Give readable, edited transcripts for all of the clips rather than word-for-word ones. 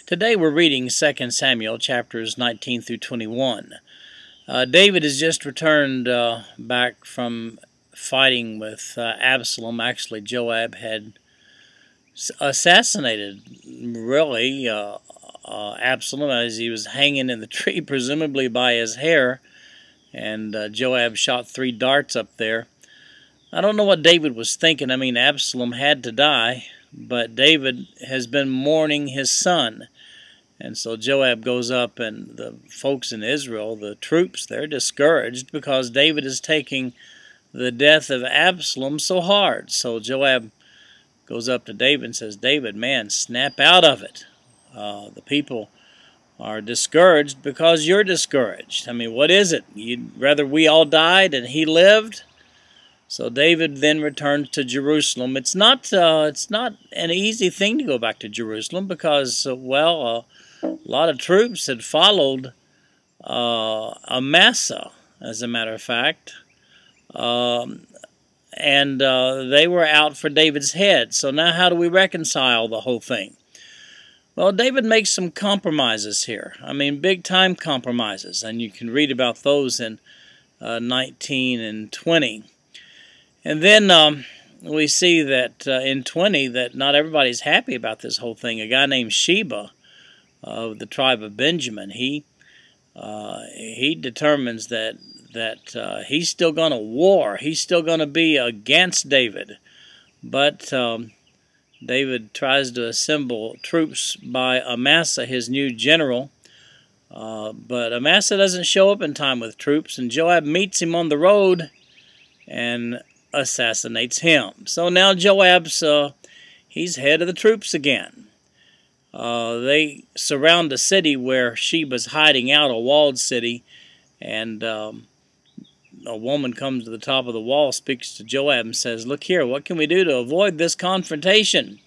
Today we're reading 2 Samuel chapters 19 through 21. David has just returned back from fighting with Absalom. Actually, Joab had assassinated, really, Absalom as he was hanging in the tree, presumably by his hair, and Joab shot 3 darts up there. I don't know what David was thinking. I mean, Absalom had to die, but David has been mourning his son. And so Joab goes up, and the folks in Israel, the troops, they're discouraged because David is taking the death of Absalom so hard. So Joab goes up to David and says, "David, man, snap out of it. The people are discouraged because you're discouraged. I mean, what is it? You'd rather we all died and he lived?" So David then returned to Jerusalem. It's not an easy thing to go back to Jerusalem because, a lot of troops had followed Amasa, as a matter of fact, and they were out for David's head. So now how do we reconcile the whole thing? Well, David makes some compromises here. I mean, big-time compromises, and you can read about those in 19 and 20. And then we see that in 20 that not everybody's happy about this whole thing. A guy named Sheba of the tribe of Benjamin, he determines that he's still going to war. He's still going to be against David. But David tries to assemble troops by Amasa, his new general. But Amasa doesn't show up in time with troops, and Joab meets him on the road and assassinates him. So now Joab's he's head of the troops again. They surround the city where Sheba's hiding out, a walled city, and a woman comes to the top of the wall, speaks to Joab and says, "Look here, what can we do to avoid this confrontation?"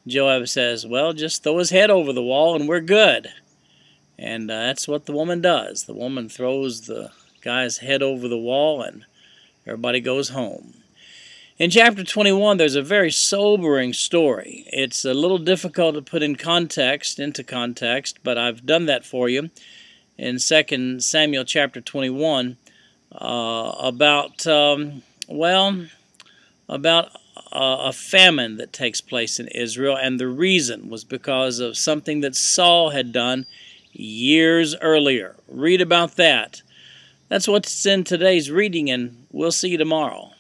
Joab says, "Well, just throw his head over the wall and we're good." And that's what the woman does. The woman throws the guy's head over the wall and everybody goes home. In chapter 21, there's a very sobering story. It's a little difficult to put into context, but I've done that for you in 2 Samuel chapter 21 about a famine that takes place in Israel, and the reason was because of something that Saul had done years earlier. Read about that. That's what's in today's reading, and we'll see you tomorrow.